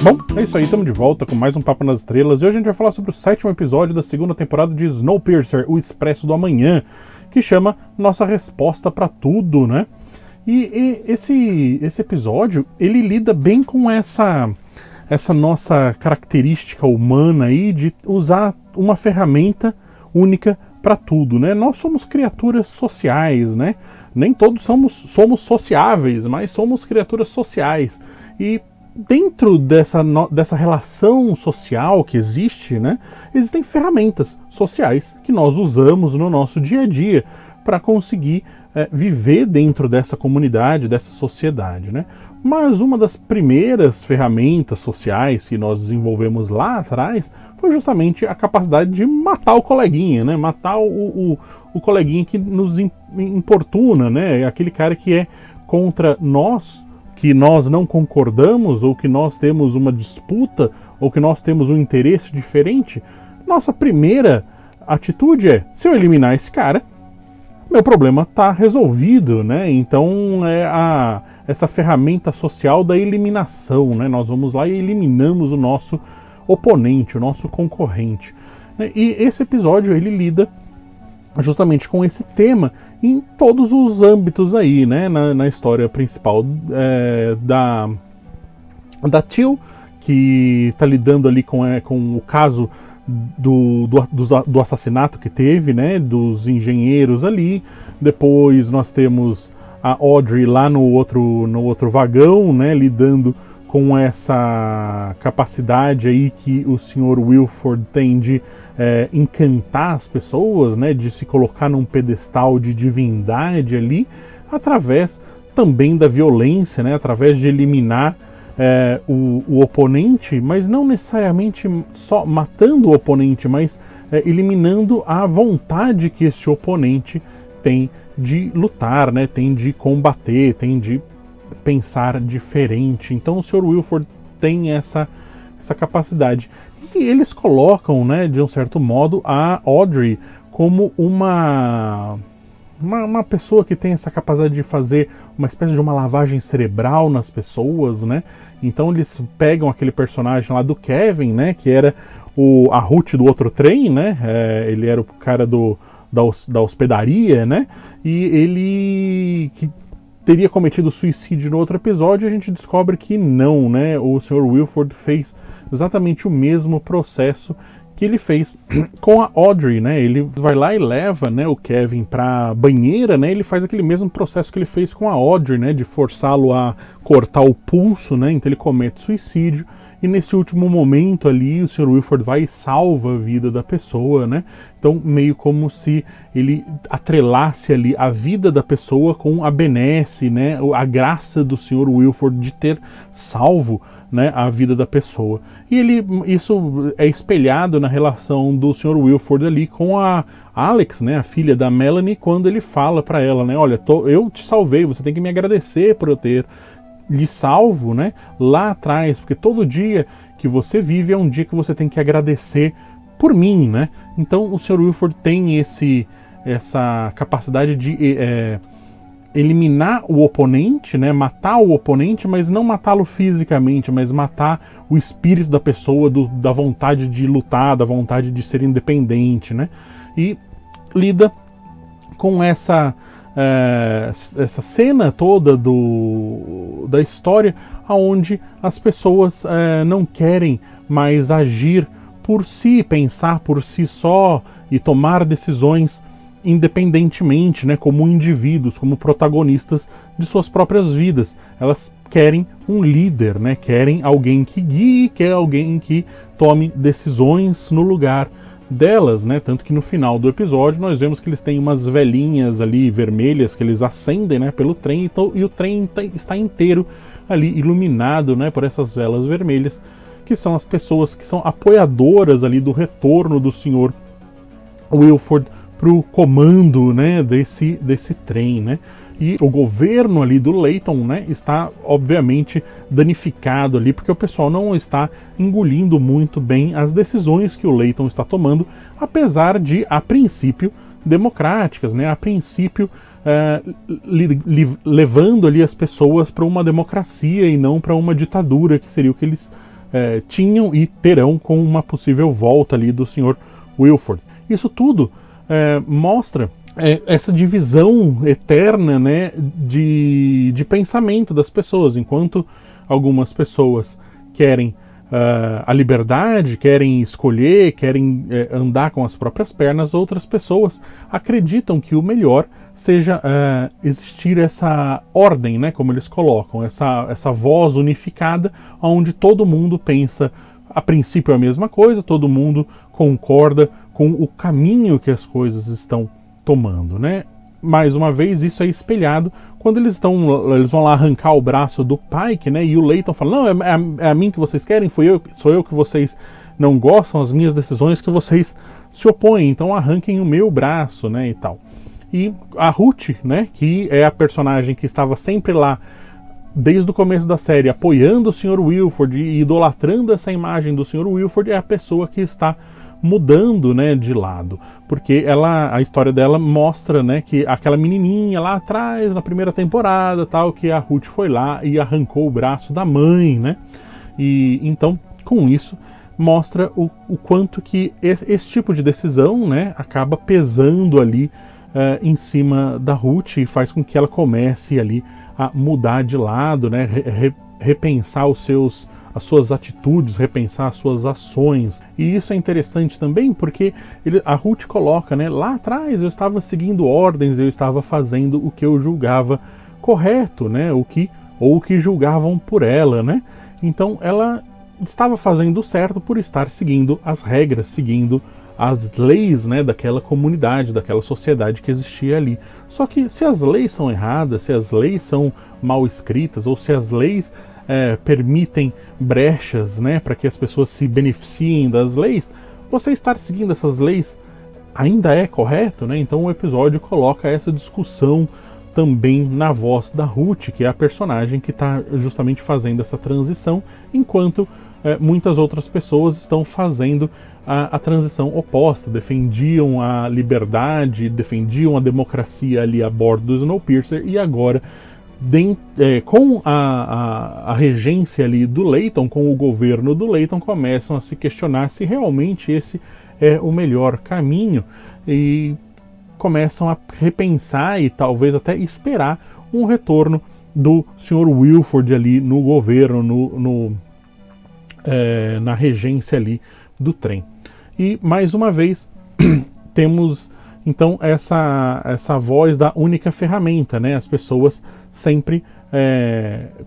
Bom, é isso aí, estamos de volta com mais um Papo nas Estrelas e hoje a gente vai falar sobre o 7º episódio da 2ª temporada de Snowpiercer, o Expresso do Amanhã, que chama Nossa Resposta pra Tudo, né? E esse episódio, ele lida bem com essa nossa característica humana aí de usar uma ferramenta única para tudo, né? Nós somos criaturas sociais, né? Nem todos somos sociáveis, mas somos criaturas sociais. E dentro dessa relação social que existe, né, existem ferramentas sociais que nós usamos no nosso dia a dia para conseguir viver dentro dessa comunidade, dessa sociedade, né? Mas uma das primeiras ferramentas sociais que nós desenvolvemos lá atrás foi justamente a capacidade de matar o coleguinha, né? Matar o coleguinha que nos importuna, né? Aquele cara que é contra nós, que nós não concordamos, ou que nós temos uma disputa, ou que nós temos um interesse diferente. Nossa primeira atitude é: se eu eliminar esse cara, meu problema está resolvido, né? Então essa ferramenta social da eliminação, né? Nós vamos lá e eliminamos o nosso oponente, o nosso concorrente. E esse episódio ele lida justamente com esse tema em todos os âmbitos aí, né? Na história principal da Teal, que está lidando ali com o caso do assassinato que teve, né, dos engenheiros ali. Depois nós temos a Audrey lá no outro vagão, né, lidando com essa capacidade aí que o Sr. Wilford tem de encantar as pessoas, né, de se colocar num pedestal de divindade ali, através também da violência, né, através de eliminar o oponente, mas não necessariamente só matando o oponente, mas eliminando a vontade que esse oponente tem de lutar, né, tem de combater, tem de pensar diferente. Então o Sr. Wilford tem essa capacidade. E eles colocam, né, de um certo modo, a Audrey como uma pessoa que tem essa capacidade de fazer uma espécie de uma lavagem cerebral nas pessoas, né? Então eles pegam aquele personagem lá do Kevin, né, que era a Ruth do outro trem, né? Ele era o cara da hospedaria, né? E ele que teria cometido suicídio no outro episódio, a gente descobre que não, né? O Sr. Wilford fez exatamente o mesmo processo que ele fez com a Audrey, né? Ele vai lá e leva, né, o Kevin pra banheira, né? Ele faz aquele mesmo processo que ele fez com a Audrey, né, de forçá-lo a cortar o pulso, né? Então ele comete suicídio. E nesse último momento ali, o Sr. Wilford vai e salva a vida da pessoa, né? Então, meio como se ele atrelasse ali a vida da pessoa com a benesse, né? A graça do Sr. Wilford de ter salvo, né, a vida da pessoa. E isso é espelhado na relação do Sr. Wilford ali com a Alex, né, a filha da Melanie, quando ele fala para ela, né? Olha, eu te salvei, você tem que me agradecer por eu ter lhe salvo, né, lá atrás, porque todo dia que você vive é um dia que você tem que agradecer por mim, né? Então o Sr. Wilford tem essa capacidade de eliminar o oponente, né, matar o oponente, mas não matá-lo fisicamente, mas matar o espírito da pessoa, da vontade de lutar, da vontade de ser independente, né? E lida com essa cena toda da história, onde as pessoas não querem mais agir por si, pensar por si só e tomar decisões independentemente, né, como indivíduos, como protagonistas de suas próprias vidas. Elas querem um líder, né, querem alguém que guie, quer alguém que tome decisões no lugar delas, né? Tanto que no final do episódio nós vemos que eles têm umas velinhas ali vermelhas que eles acendem, né, pelo trem, e o trem está inteiro ali iluminado, né, por essas velas vermelhas, que são as pessoas que são apoiadoras ali do retorno do Sr. Wilford para o comando, né, desse trem, né? E o governo ali do Layton, né, está obviamente danificado ali, porque o pessoal não está engolindo muito bem as decisões que o Layton está tomando, apesar de, a princípio, democráticas, né, a princípio levando ali as pessoas para uma democracia e não para uma ditadura, que seria o que eles tinham e terão com uma possível volta ali do Sr. Wilford. Isso tudo mostra essa divisão eterna, né, de pensamento das pessoas. Enquanto algumas pessoas querem a liberdade, querem escolher, querem andar com as próprias pernas, outras pessoas acreditam que o melhor seja existir essa ordem, né, como eles colocam, essa voz unificada, onde todo mundo pensa a princípio a mesma coisa, todo mundo concorda com o caminho que as coisas estão tomando, né? Mais uma vez, isso é espelhado quando eles vão lá arrancar o braço do Pike, né? E o Layton fala, não, é a mim que vocês querem, sou eu que vocês não gostam, as minhas decisões que vocês se opõem, então arranquem o meu braço, né? E tal. E a Ruth, né? Que é a personagem que estava sempre lá desde o começo da série, apoiando o Sr. Wilford e idolatrando essa imagem do Sr. Wilford, é a pessoa que está mudando, né, de lado, porque a história dela mostra, né, que aquela menininha lá atrás, na primeira temporada, tal, que a Ruth foi lá e arrancou o braço da mãe, né, e então, com isso, mostra o quanto que esse tipo de decisão, né, acaba pesando ali em cima da Ruth e faz com que ela comece ali a mudar de lado, né, repensar as suas atitudes, repensar as suas ações. E isso é interessante também porque a Ruth coloca, né, lá atrás eu estava seguindo ordens, eu estava fazendo o que eu julgava correto, né, o que julgavam por ela, né. Então ela estava fazendo certo por estar seguindo as regras, seguindo as leis, né, daquela comunidade, daquela sociedade que existia ali. Só que se as leis são erradas, se as leis são mal escritas, ou se as leis permitem brechas, né, para que as pessoas se beneficiem das leis, você estar seguindo essas leis ainda é correto, né? Então o episódio coloca essa discussão também na voz da Ruth, que é a personagem que está justamente fazendo essa transição, enquanto muitas outras pessoas estão fazendo a transição oposta, defendiam a liberdade, defendiam a democracia ali a bordo do Snowpiercer, e agora com a regência ali do Layton, com o governo do Layton, começam a se questionar se realmente esse é o melhor caminho e começam a repensar e talvez até esperar um retorno do Sr. Wilford ali no governo, na regência ali do trem. E mais uma vez temos então essa voz da única ferramenta, né? As pessoas sempre,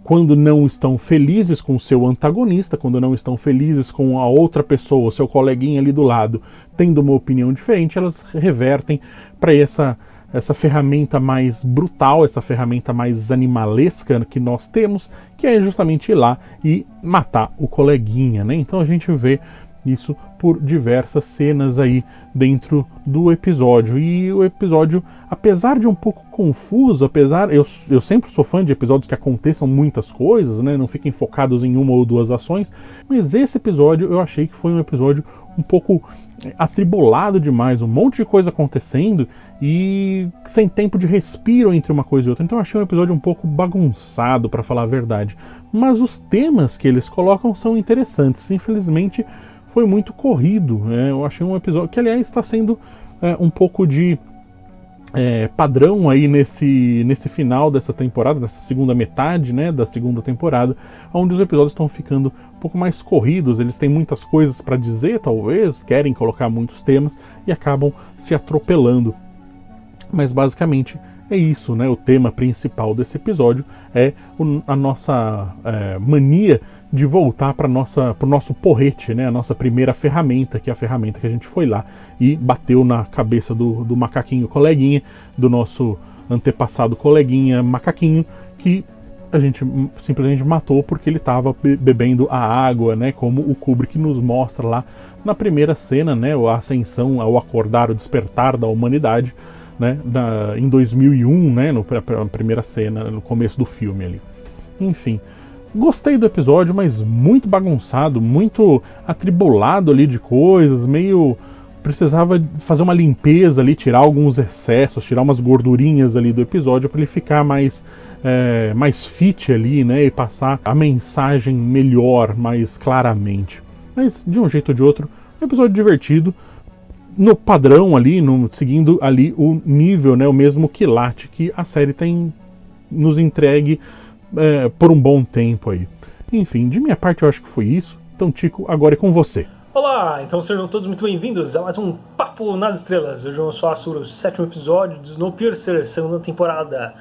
quando não estão felizes com o seu antagonista, quando não estão felizes com a outra pessoa, o seu coleguinha ali do lado, tendo uma opinião diferente, elas revertem para essa ferramenta mais brutal, essa ferramenta mais animalesca que nós temos, que é justamente ir lá e matar o coleguinha, né? Então a gente vê isso por diversas cenas aí dentro do episódio. E o episódio, apesar de um pouco confuso, eu sempre sou fã de episódios que aconteçam muitas coisas, né? Não fiquem focados em uma ou duas ações, mas esse episódio eu achei que foi um episódio um pouco atribulado demais, um monte de coisa acontecendo e sem tempo de respiro entre uma coisa e outra. Então eu achei um episódio um pouco bagunçado, para falar a verdade. Mas os temas que eles colocam são interessantes. Infelizmente foi muito corrido, né? Eu achei um episódio que, aliás, está sendo um pouco de padrão aí nesse final dessa temporada, nessa segunda metade, né, da segunda temporada, onde os episódios estão ficando um pouco mais corridos. Eles têm muitas coisas para dizer, talvez, querem colocar muitos temas e acabam se atropelando. Mas basicamente é isso, né? O tema principal desse episódio é a nossa mania de voltar para o nosso porrete, né? A nossa primeira ferramenta, que é a ferramenta que a gente foi lá e bateu na cabeça do macaquinho coleguinha, do nosso antepassado coleguinha macaquinho, que a gente simplesmente matou porque ele estava bebendo a água, né? Como o Kubrick nos mostra lá na primeira cena, né? A ascensão, ao acordar, o despertar da humanidade, né? Em 2001, né? Na primeira cena, no começo do filme ali. Enfim, gostei do episódio, mas muito bagunçado, muito atribulado ali de coisas, meio... precisava fazer uma limpeza ali, tirar alguns excessos, tirar umas gordurinhas ali do episódio para ele ficar mais mais fit ali, né? E passar a mensagem melhor, mais claramente. Mas, de um jeito ou de outro, um episódio divertido, no padrão ali, seguindo ali o nível, né? O mesmo quilate que a série tem nos entregue por um bom tempo aí. Enfim, de minha parte eu acho que foi isso. Então, Tico, agora é com você. Olá, então sejam todos muito bem-vindos a mais um Papo nas Estrelas. Hoje vamos falar sobre o 7º episódio de Snowpiercer, segunda temporada.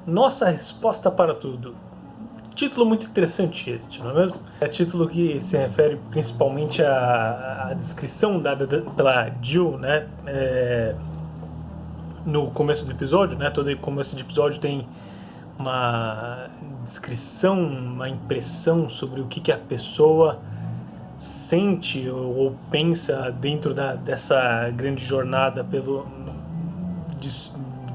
Nossa resposta para tudo. Título muito interessante este, não é mesmo? É título que se refere principalmente à descrição dada pela Jill, né? No começo do episódio, né? Todo começo de episódio tem uma descrição, uma impressão sobre o que a pessoa sente ou pensa dentro dessa grande jornada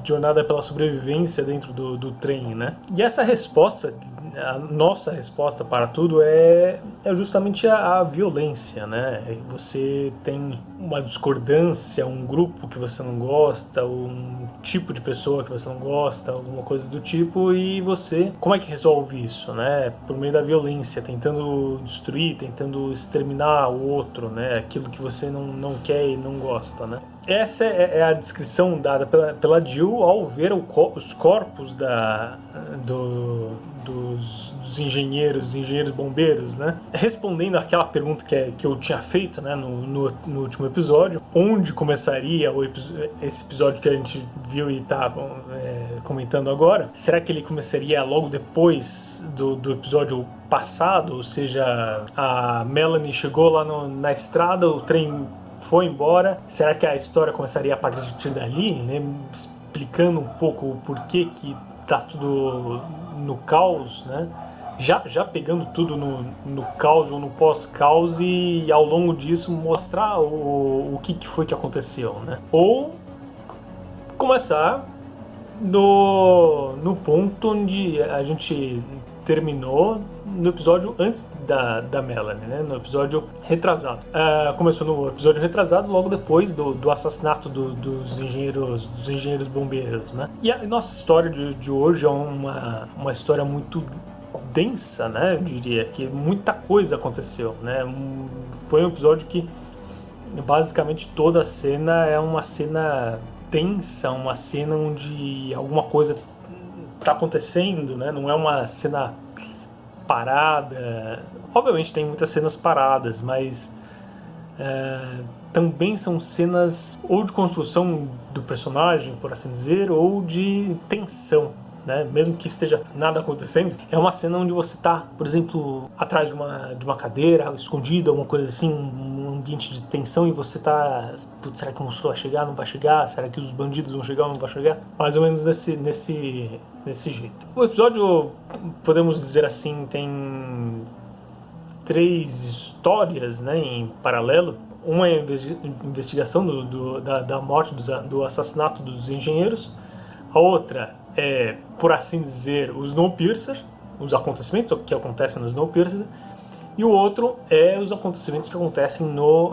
jornada pela sobrevivência dentro do trem, né? E essa resposta, a nossa resposta para tudo é justamente a violência, né? Você tem uma discordância, um grupo que você não gosta, um tipo de pessoa que você não gosta, alguma coisa do tipo, e você, como é que resolve isso, né? Por meio da violência, tentando destruir, tentando exterminar o outro, né? Aquilo que você não quer e não gosta, né? Essa é a descrição dada pela Jill ao ver os corpos dos engenheiros bombeiros, né? Respondendo àquela pergunta que eu tinha feito, né, no último episódio, onde começaria esse episódio que a gente viu e está comentando agora? Será que ele começaria logo depois do episódio passado? Ou seja, a Melanie chegou lá na estrada, o trem foi embora. Será que a história começaria a partir dali, né? Explicando um pouco o porquê que tá tudo no caos, né? Já pegando tudo no caos ou no pós-caos e ao longo disso mostrar o que foi que aconteceu, né? Ou começar no ponto onde a gente terminou no episódio antes da Melanie, né? No episódio retrasado. Começou no episódio retrasado, logo depois do assassinato dos engenheiros bombeiros, né? E a nossa história de hoje é uma história muito densa, né? Eu diria que muita coisa aconteceu, né? Foi um episódio que basicamente toda a cena é uma cena tensa, uma cena onde alguma coisa está acontecendo, né? Não é uma cena parada. Obviamente tem muitas cenas paradas, mas também são cenas ou de construção do personagem, por assim dizer, ou de tensão, né? Mesmo que esteja nada acontecendo, é uma cena onde você está, por exemplo, atrás de uma cadeira, escondida, alguma coisa assim, um ambiente de tensão, e você está, será que o monstro vai chegar, não vai chegar? Será que os bandidos vão chegar ou não vão chegar? Mais ou menos nesse jeito. O episódio, podemos dizer assim, tem 3 histórias, né, em paralelo. Uma é a investigação da morte, do assassinato dos engenheiros. A outra é, por assim dizer, o Snowpiercer, os acontecimentos que acontecem no Snowpiercer. E o outro é os acontecimentos que acontecem no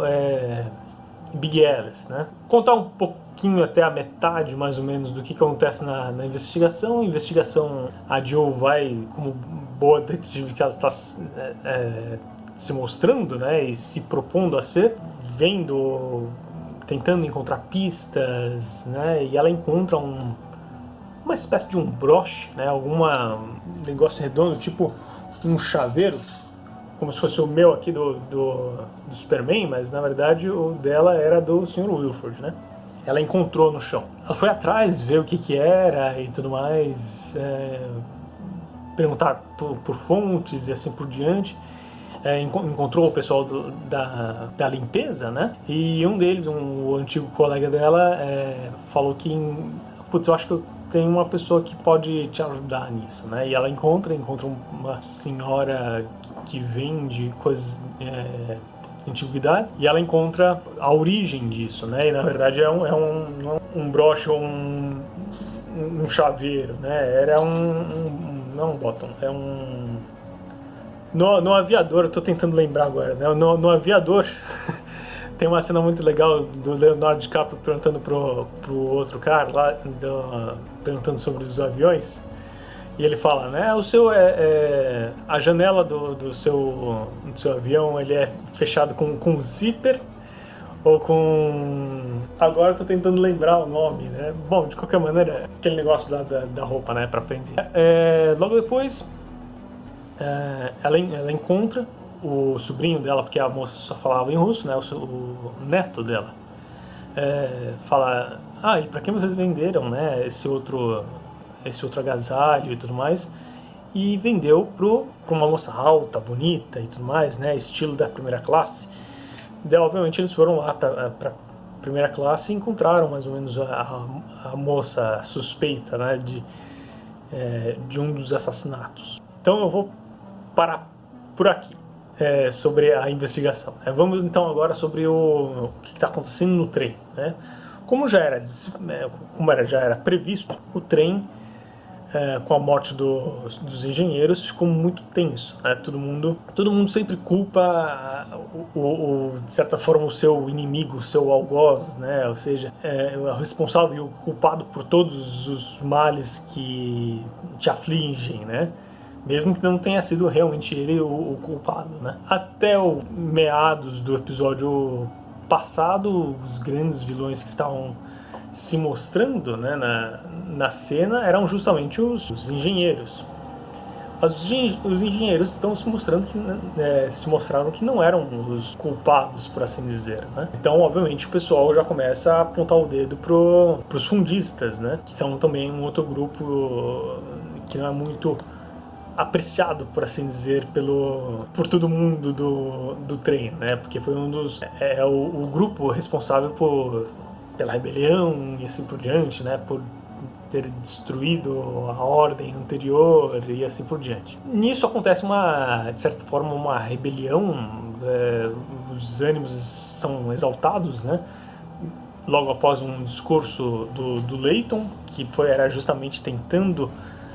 Big Alice, né? Contar um pouquinho até a metade, mais ou menos, do que acontece na investigação. A investigação, a Jill vai, como boa detetive que ela está se mostrando, né, e se propondo a ser, tentando encontrar pistas, né, e ela encontra uma espécie de um broche, né, negócio redondo, tipo um chaveiro, como se fosse o meu aqui do Superman, mas na verdade o dela era do Sr. Wilford, né? Ela encontrou no chão. Ela foi atrás, ver o que era e tudo mais, perguntar por fontes e assim por diante. Encontrou o pessoal da limpeza, né? E um deles, o antigo colega dela, falou que putz, eu acho que eu tenho uma pessoa que pode te ajudar nisso, né? E ela encontra uma senhora que vende coisas, antiguidades, e ela encontra a origem disso, né? E na verdade é um broche ou um chaveiro, né? Era não um bottom, no Aviador, eu tô tentando lembrar agora, né? No Aviador tem uma cena muito legal do Leonardo DiCaprio perguntando pro outro cara lá, perguntando sobre os aviões. E ele fala, né, o seu a janela do seu avião, ele é fechado com zíper ou com... Agora eu tô tentando lembrar o nome, né? Bom, de qualquer maneira, aquele negócio da roupa, né, pra prender. Logo depois, ela encontra o sobrinho dela, porque a moça só falava em russo, né, o neto dela. Fala, e pra quem vocês venderam, né, esse outro agasalho e tudo mais? E vendeu pra uma moça alta, bonita e tudo mais, né, estilo da primeira classe. Daí, obviamente, eles foram lá pra primeira classe e encontraram mais ou menos a moça suspeita, né, de um dos assassinatos. Então eu vou parar por aqui sobre a investigação. Vamos então agora sobre o que está acontecendo no trem, né? Como já era previsto, o trem, com a morte dos engenheiros, ficou muito tenso, né? Todo mundo sempre culpa de certa forma o seu inimigo, o seu algoz, né? Ou seja, o responsável e o culpado por todos os males que te afligem, né? Mesmo que não tenha sido realmente ele o culpado, né? Até o meados do episódio passado, os grandes vilões que estavam se mostrando, né, na cena eram justamente os engenheiros. Mas os engenheiros estão se mostraram que não eram os culpados, por assim dizer, né? Então, obviamente, o pessoal já começa a apontar o dedo pros fundistas, né? Que são também um outro grupo que não é muito apreciado, por assim dizer, por todo mundo do trem, né? Porque foi um dos... o grupo responsável pela rebelião e assim por diante, né? Por ter destruído a ordem anterior e assim por diante. Nisso acontece de certa forma, uma rebelião, os ânimos são exaltados, né? Logo após um discurso do Layton, que era justamente tentando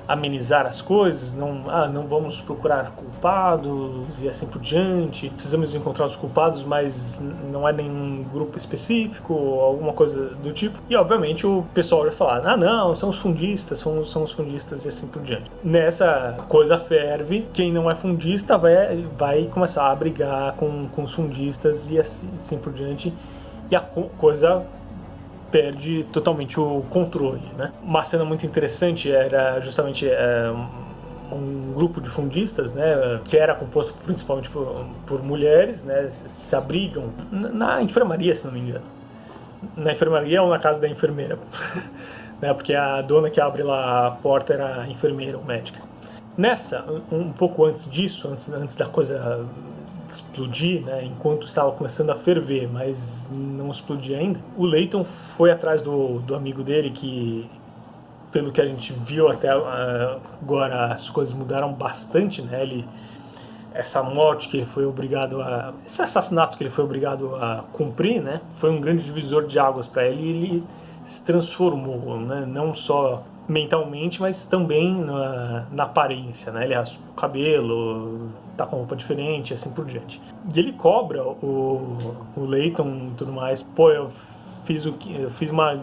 amenizar as coisas, não vamos procurar culpados e assim por diante, precisamos encontrar os culpados, mas não é nenhum grupo específico ou alguma coisa do tipo. E obviamente o pessoal vai falar, não, são os fundistas, são os fundistas e assim por diante. Nessa coisa ferve, quem não é fundista vai começar a brigar com os fundistas e assim por diante, e a coisa perde totalmente o controle, né? Uma cena muito interessante era justamente um grupo de fundistas, né, que era composto principalmente por mulheres, né, se abrigam na enfermaria, se não me engano. Na enfermaria ou na casa da enfermeira, né, porque a dona que abre lá a porta era a enfermeira ou médica. Nessa, um pouco antes disso, antes da coisa explodir, né, enquanto estava começando a ferver, mas não explodia ainda, o Layton foi atrás do amigo dele, que, pelo que a gente viu até agora, as coisas mudaram bastante, né? Essa morte que ele foi obrigado esse assassinato que ele foi obrigado a cumprir, né, foi um grande divisor de águas para ele, e ele se transformou, né, não só mentalmente, mas também na aparência, né? Ele raspou o cabelo, tá com roupa diferente, assim por diante. E ele cobra o Layton e tudo mais. Eu fiz uma,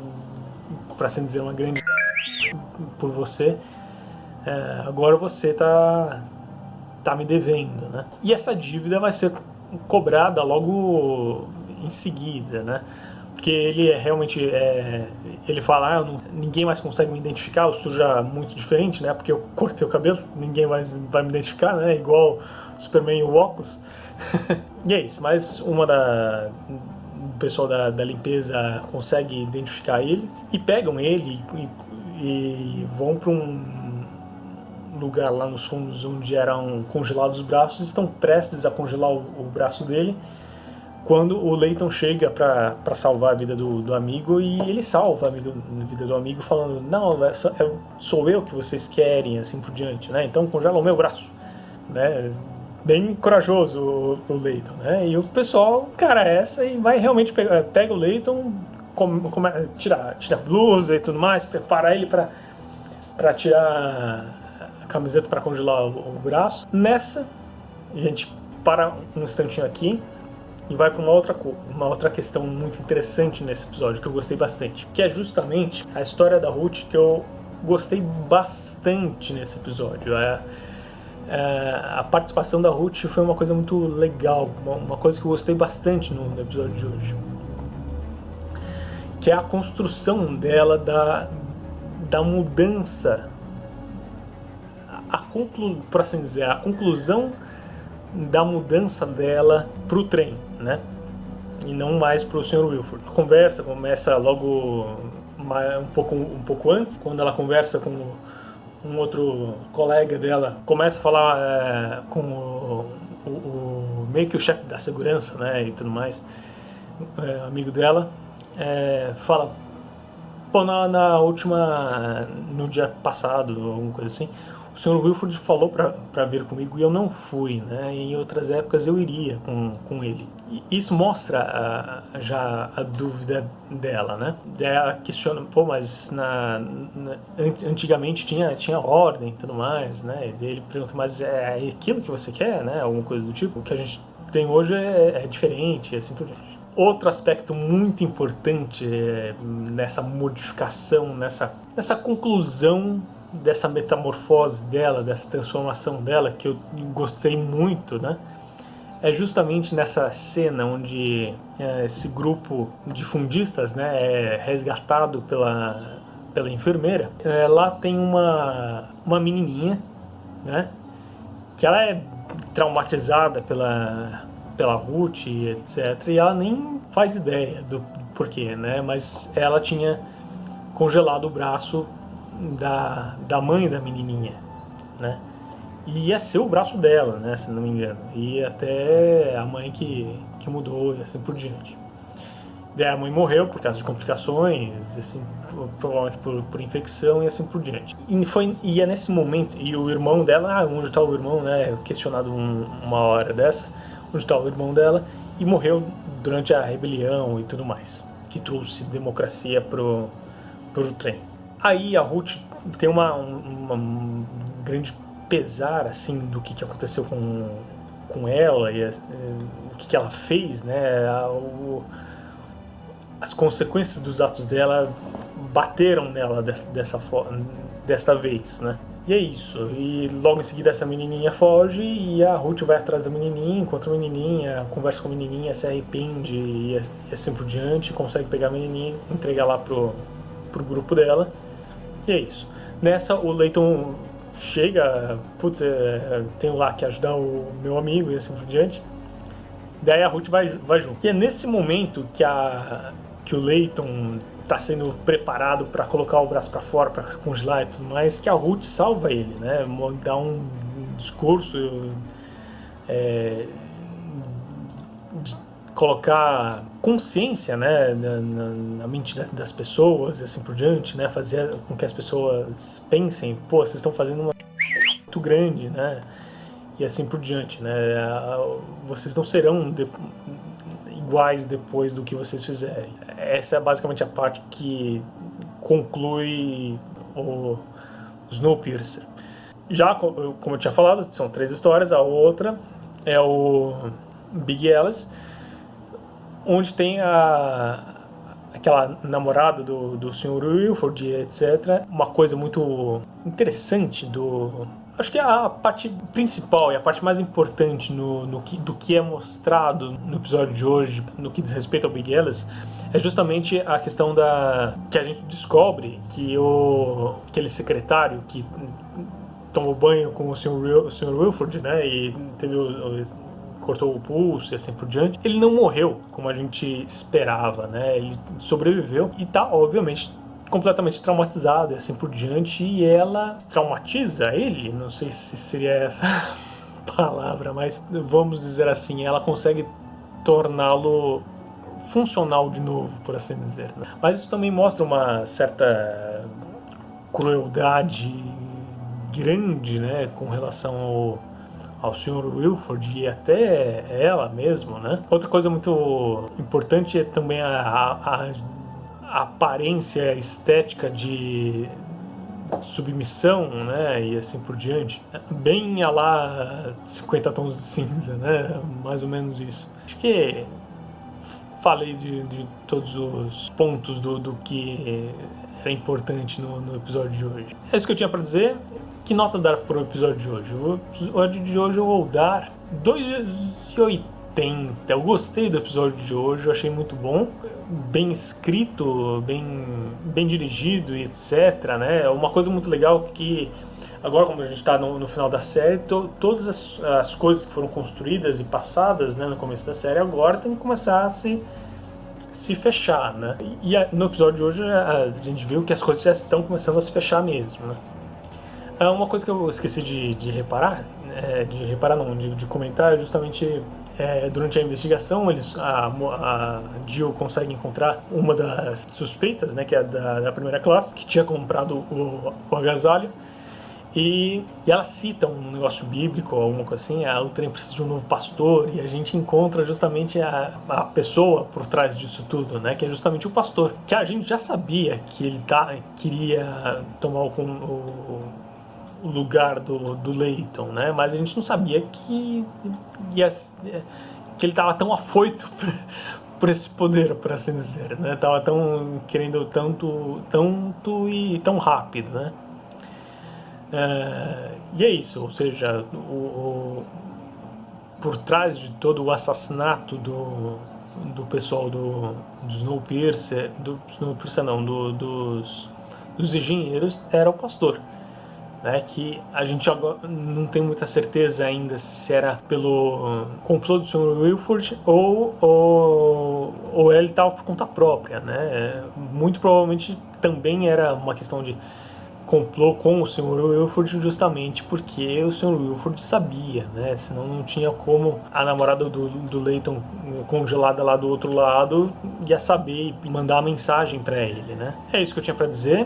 pra assim dizer, uma grande por você. Agora você tá me devendo, né? E essa dívida vai ser cobrada logo em seguida, né? Porque ele realmente ele fala, ninguém mais consegue me identificar, eu sou já muito diferente, né? Porque eu cortei o cabelo, ninguém mais vai me identificar, né? Igual o Superman e o óculos. E é isso, mas o pessoal da limpeza consegue identificar ele e pegam ele e vão para um lugar lá nos fundos onde eram congelados os braços, estão prestes a congelar o braço dele, quando o Layton chega para salvar a vida do amigo, e ele salva a vida do amigo falando, não, sou eu que vocês querem, assim por diante, né? Então congela o meu braço, né? Bem corajoso o Layton, né? E o pessoal encara essa e vai realmente pega o Layton, tira a blusa e tudo mais, prepara ele para tirar a camiseta para congelar o braço. Nessa, a gente para um instantinho aqui e vai para uma outra questão muito interessante nesse episódio, que eu gostei bastante, que é justamente a história da Ruth, que eu gostei bastante nesse episódio. A participação da Ruth foi uma coisa muito legal, uma coisa que eu gostei bastante no episódio de hoje, que é a construção dela da mudança, por assim dizer, a conclusão da mudança dela pro trem, né? E não mais pro Sr. Wilford. A conversa começa logo um pouco antes, quando ela conversa com um outro colega dela, começa a falar com meio que o chefe da segurança, né, e tudo mais, amigo dela, fala, pô, no dia passado, alguma coisa assim, o Sr. Wilford falou pra vir comigo e eu não fui, né? Em outras épocas eu iria com ele. E isso mostra já a dúvida dela, né? Ela questiona, pô, mas antigamente tinha ordem e tudo mais, né? E ele pergunta, mas é aquilo que você quer, né? Alguma coisa do tipo. O que a gente tem hoje é diferente, assim por diante. Outro aspecto muito importante nessa modificação, nessa conclusão dessa metamorfose dela, dessa transformação dela, que eu gostei muito, né? É justamente nessa cena onde esse grupo de fundistas, né, é resgatado pela enfermeira. Lá tem uma menininha, né, que ela é traumatizada pela Ruth, etc. E ela nem faz ideia do porquê, né? Mas ela tinha congelado o braço da mãe da menininha, né? E ia ser o braço dela, né? Se não me engano. E até a mãe que mudou e assim por diante. Daí a mãe morreu por causa de complicações, assim, provavelmente por infecção e assim por diante. E é nesse momento, e o irmão dela, onde está o irmão, né? Questionado uma hora dessa, onde está o irmão dela, e morreu durante a rebelião e tudo mais, que trouxe democracia pro trem. Aí a Ruth tem um grande pesar, assim, do que aconteceu com ela e o que ela fez, né? As consequências dos atos dela bateram nela desta vez, né? E é isso. E logo em seguida essa menininha foge e a Ruth vai atrás da menininha, encontra a menininha, conversa com a menininha, se arrepende e assim por diante, consegue pegar a menininha, entregar lá pro grupo dela. E é isso. Nessa, o Layton chega, putz, tenho lá que ajudar o meu amigo e assim por diante. Daí a Ruth vai junto. E é nesse momento que o Layton tá sendo preparado para colocar o braço para fora, para congelar e tudo mais, que a Ruth salva ele, né? Dá um discurso de colocar consciência, né, na mente das pessoas e assim por diante, né, fazer com que as pessoas pensem, pô, vocês estão fazendo uma muito grande, né, e assim por diante, né, vocês não serão iguais depois do que vocês fizerem. Essa é basicamente a parte que conclui o Snowpiercer. Já, como eu tinha falado, são 3 histórias, a outra é o Big Alice, onde tem aquela namorada do Sr. Wilford, etc. Uma coisa muito interessante acho que a parte principal e a parte mais importante do que é mostrado no episódio de hoje, no que diz respeito ao Big Alice, é justamente a questão que a gente descobre que aquele secretário que tomou banho com o Sr. Wilford, né, e teve cortou o pulso e assim por diante, ele não morreu como a gente esperava, né? Ele sobreviveu e tá, obviamente, completamente traumatizado e assim por diante, e ela traumatiza ele, não sei se seria essa palavra, mas vamos dizer assim, ela consegue torná-lo funcional de novo, por assim dizer, né? Mas isso também mostra uma certa crueldade grande, né, com relação ao Sr. Wilford e até ela mesmo, né? Outra coisa muito importante é também a aparência estética de submissão, né? E assim por diante. Bem a lá 50 tons de cinza, né? Mais ou menos isso. Acho que falei de todos os pontos do que era importante no episódio de hoje. É isso que eu tinha para dizer. Que nota dar pro episódio de hoje? O episódio de hoje eu vou dar 2,80. Eu gostei do episódio de hoje, eu achei muito bom. Bem escrito, bem dirigido e etc, né? Uma coisa muito legal que agora, como a gente está no final da série, todas as coisas que foram construídas e passadas, né, no começo da série agora tem que começar a se fechar, né? E no episódio de hoje a gente viu que as coisas já estão começando a se fechar mesmo, né? Uma coisa que eu esqueci de reparar, de comentar, é justamente durante a investigação a Jill consegue encontrar uma das suspeitas, né, que é da primeira classe, que tinha comprado o agasalho. E ela cita um negócio bíblico, alguma coisa assim, o trem precisa de um novo pastor, e a gente encontra justamente a pessoa por trás disso tudo, né, que é justamente o pastor, que a gente já sabia que ele queria tomar o lugar do Layton, né, mas a gente não sabia que ele estava tão afoito por esse poder, por assim dizer, né, estava tão querendo tanto e tão rápido, né. E é isso, ou seja, por trás de todo o assassinato do pessoal do Snowpiercer, dos engenheiros, era o pastor, né, que a gente agora não tem muita certeza ainda se era pelo complô do Sr. Wilford ou ele estava por conta própria, né. Muito provavelmente também era uma questão de complô com o Sr. Wilford justamente porque o Sr. Wilford sabia, né? Senão não tinha como a namorada do Layton congelada lá do outro lado ia saber e mandar a mensagem para ele, né? É isso que eu tinha para dizer.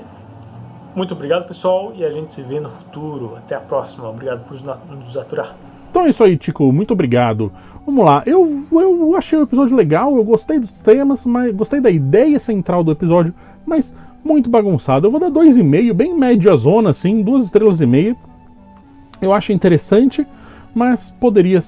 Muito obrigado, pessoal, e a gente se vê no futuro. Até a próxima. Obrigado por nos aturar. Então é isso aí, Tico. Muito obrigado. Vamos lá. Eu achei o episódio legal, eu gostei dos temas, mas gostei da ideia central do episódio, mas muito bagunçado. Eu vou dar 2,5, bem média zona, assim, 2,5 estrelas. Eu acho interessante, mas poderia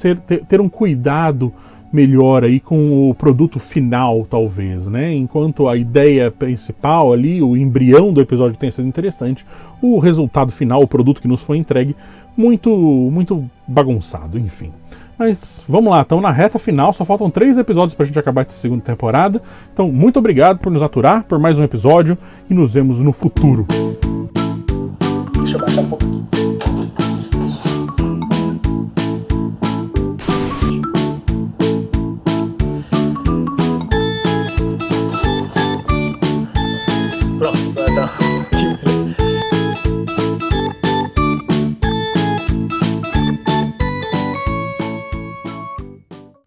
ter um cuidado melhor aí com o produto final, talvez, né? Enquanto a ideia principal ali, o embrião do episódio tenha sido interessante, o resultado final, o produto que nos foi entregue, muito bagunçado, enfim. Mas vamos lá, estamos na reta final, só faltam 3 episódios pra gente acabar essa segunda temporada. Então, muito obrigado por nos aturar, por mais um episódio, e nos vemos no futuro. Deixa eu baixar um pouco aqui.